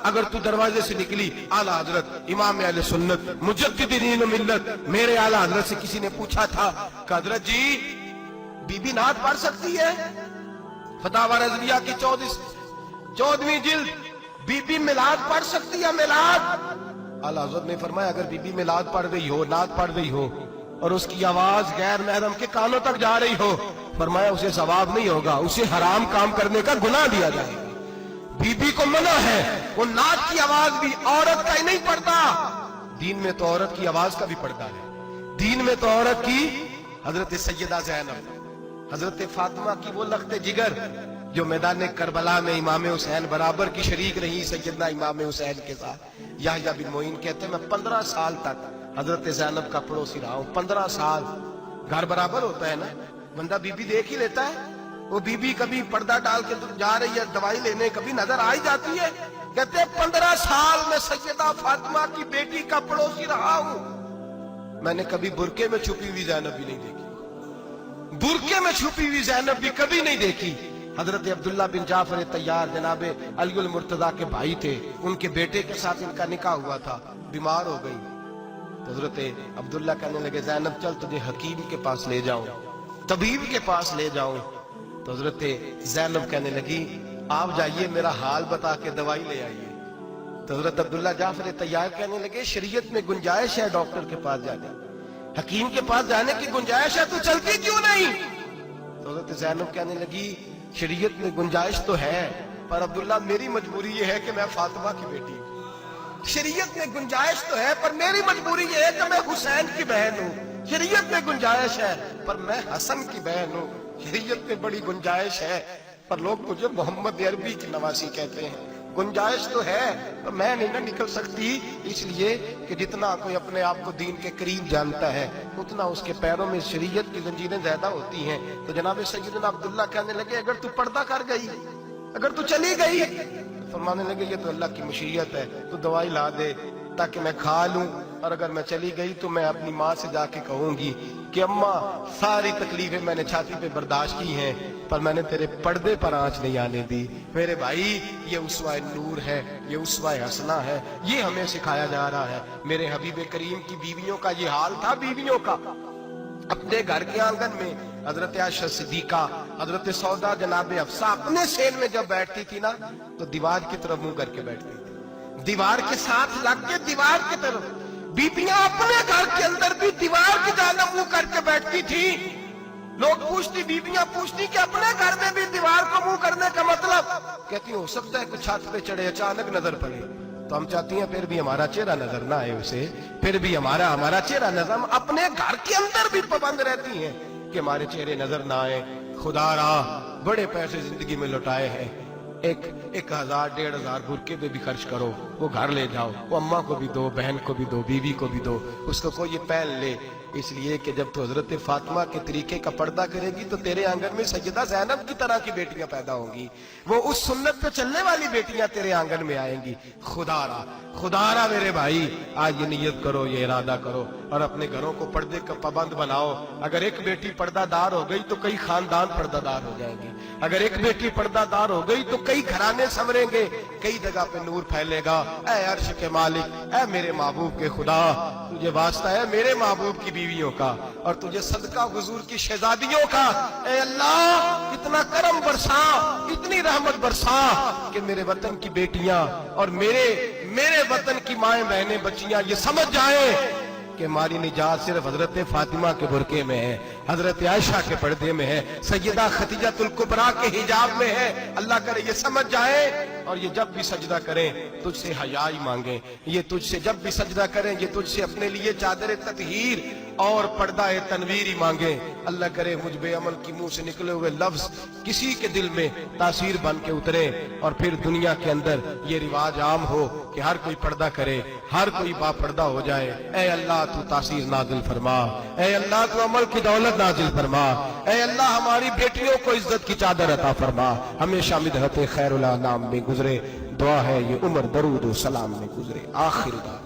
اگر تو دروازے سے نکلی اعلیٰ حضرت امام اہل سنت مجدد دین و ملت میرے اعلیٰ حضرت سے کسی نے پوچھا تھا کہ حضرت جی بی بی نعت پڑھ سکتی ہے؟ فتاوی رضویہ کی 14ویں جلد، بی بی میلاد پڑھ سکتی ہے؟ میلاد اعلیٰ حضرت نے فرمایا اگر بی بی میلاد پڑھ رہی ہو، نعت پڑھ رہی ہو اور اس کی آواز غیر محرم کے کانوں تک جا رہی ہو، فرمایا اسے ثواب نہیں ہوگا، اسے حرام کام کرنے کا گناہ دیا جائے گا۔ بی بی کو منع ہے، وہ نعت کی آواز بھی عورت کا ہی نہیں پڑتا، دین میں تو عورت کی آواز کا بھی پڑتا ہے۔ دین میں تو عورت کی حضرت سیدہ زینب، حضرت فاطمہ کی وہ لخت جگر جو میدان کربلا میں امام حسین برابر کی شریک رہی سیدنا امام حسین کے ساتھ۔ یحییٰ بن معین کہتے ہیں میں 15 سال تک حضرت زینب کا پڑوسی رہا ہوں۔ 15 سال، گھر برابر ہوتا ہے نا، بندہ بی بی دیکھ ہی لیتا ہے۔ وہ بی بی کبھی پردہ ڈال کے جا رہی ہے دوائی لینے، کبھی نظر آ ہی جاتی ہے۔ کہتے ہیں 15 سال میں سیدہ فاطمہ کی بیٹی کا پڑوسی رہا ہوں، میں نے کبھی برقعے میں چھپی ہوئی زینب بھی نہیں دیکھی، برقعے میں چھپی ہوئی زینب بھی کبھی نہیں دیکھی۔ حضرت عبداللہ بن جعفر طیار جناب علی المرتضیٰ کے بھائی تھے، ان کے بیٹے کے ساتھ ان کا نکاح ہوا تھا، بیمار ہو گئی تو حضرت عبداللہ کہنے لگے زینب چل تجھے حکیم کے پاس لے جاؤں، طبیب کے پاس لے جاؤں۔ تو حضرت زینب کہنے لگی آپ جائیے میرا حال بتا کے دوائی لے آئیے۔ تو حضرت عبداللہ جعفر طیار کہنے لگے شریعت میں گنجائش ہے ڈاکٹر کے پاس جانے، حکیم کے پاس جانے کی گنجائش ہے، تو چلتی کیوں نہیں؟ تو حضرت زینب کہنے لگی شریعت میں گنجائش تو ہے پر عبداللہ میری مجبوری یہ ہے کہ میں فاطمہ کی بیٹی ہوں۔ شریعت میں گنجائش تو ہے پر میری مجبوری یہ ہے کہ میں حسین کی بہن ہوں۔ شریعت میں گنجائش ہے پر میں حسن کی بہن ہوں۔ شریعت میں بڑی گنجائش ہے پر لوگ مجھے محمد عربی کی نواسی کہتے ہیں۔ گنجائش تو ہے پر میں نہیں نہ نکل سکتی، اس لیے کہ جتنا کوئی اپنے آپ کو دین کے قریب جانتا ہے اتنا اس کے پیروں میں شریعت کی زنجیریں زیادہ ہوتی ہیں۔ تو جناب سیدنا عبداللہ کہنے لگے اگر تو پردہ کر گئی، اگر تو چلی گئی، فرمانے لگے یہ تو اللہ کی مشیت ہے، تو دوائی لا دے تاکہ میں کھا لوں، اور اگر میں چلی گئی تو میں اپنی ماں سے جا کے کہوں گی کہ اماں ساری تکلیفیں میں نے چھاتی پہ برداشت کی ہیں پر میں نے تیرے پردے پر آنچ نہیں آنے دی۔ میرے بھائی یہ اسوہ نور ہے، یہ اسوہ حسنہ ہے، یہ ہمیں سکھایا جا رہا ہے۔ میرے حبیب کریم کی بیویوں کا یہ حال تھا، بیویوں کا اپنے گھر کے آنگن میں حضرت عائشہ صدیقہ، حضرت سودا جناب حفصہ اپنے سین میں جب بیٹھتی تھی نا تو دیوار کی طرف منہ کر کے بیٹھتی تھی، دیوار کے ساتھ لگ کے دیوار کی طرف۔ بیبیاں اپنے گھر کے اندر بھی دیوار کی جانب منہ کر کے بیٹھتی تھی۔ لوگ پوچھتی، بیبیاں پوچھتی کہ اپنے گھر میں بھی دیوار کو منہ کرنے کا مطلب؟ کہتی ہو سکتا ہے کچھ چھت پہ چڑھے اچانک نظر پڑے تو ہم چاہتی ہیں پھر بھی ہمارا چہرہ نظر نہ آئے اسے، پھر بھی ہمارا چہرہ نظر، ہم اپنے گھر کے اندر بھی پابند رہتی ہیں کہ ہمارے چہرے نظر نہ آئے۔ خدا را بڑے پیسے زندگی میں لٹائے ہیں، 1000 1500 برقعے پہ بھی خرچ کرو، وہ گھر لے جاؤ، وہ اماں کو بھی دو، بہن کو بھی دو، بیوی کو بھی دو، اس کو کوئی پہن لے، اس لیے کہ جب تو حضرت فاطمہ کے طریقے کا پردہ کرے گی تو تیرے آنگن میں سیدہ زینب کی طرح کی بیٹیاں پیدا ہوں گی، وہ اس سنت پہ چلنے والی بیٹیاں تیرے آنگن میں آئیں گی۔ خدا را میرے بھائی آج یہ نیت کرو، یہ ارادہ کرو اور اپنے گھروں کو پردے کا پابند بناؤ۔ اگر ایک بیٹی پردہ دار ہو گئی تو کئی خاندان پردہ دار ہو جائیں گے، اگر ایک بیٹی پردہ دار ہو گئی تو کئی گھرانے سنوریں گے، کئی جگہ پہ نور پھیلے گا۔ اے عرش کے مالک، اے میرے محبوب کے خدا، تجھے واسطہ ہے میرے محبوب کی بیویوں کا اور تجھے صدقہ حضور کی شہزادیوں کا۔ اے اللہ اتنا کرم برسا، اتنی رحمت برسا کہ میرے وطن کی بیٹیاں اور میرے وطن کی مائیں بہنیں بچیاں یہ سمجھ جائیں کہ ہماری نجات صرف حضرت فاطمہ کے برقعے میں ہے، حضرت عائشہ کے پردے میں ہے، سیدہ خدیجہ الکبریٰ کے حجاب میں ہے۔ اللہ کرے یہ سمجھ جائے اور یہ جب بھی سجدہ کریں تجھ سے حیا ہی مانگیں، یہ تجھ سے جب بھی سجدہ کریں یہ تجھ سے اپنے لیے چادر تطہیر اور پردہ تنویر ہی مانگیں۔ اللہ کرے مجھ بے عمل کی منہ سے نکلے ہوئے لفظ کسی کے دل میں تاثیر بن کے اترے اور پھر دنیا کے اندر یہ رواج عام ہو کہ ہر کوئی پردہ کرے، ہر کوئی با پردہ ہو جائے۔ اے اللہ تو تاثیر نازل فرما، اے اللہ تو عمل کی دولت نازل فرما، اے اللہ ہماری بیٹیوں کو عزت کی چادر عطا فرما، ہمیشہ مدحت خیر الانام میں گزرے۔ دعا ہے یہ عمر درود و سلام میں گزرے۔ آخر دعا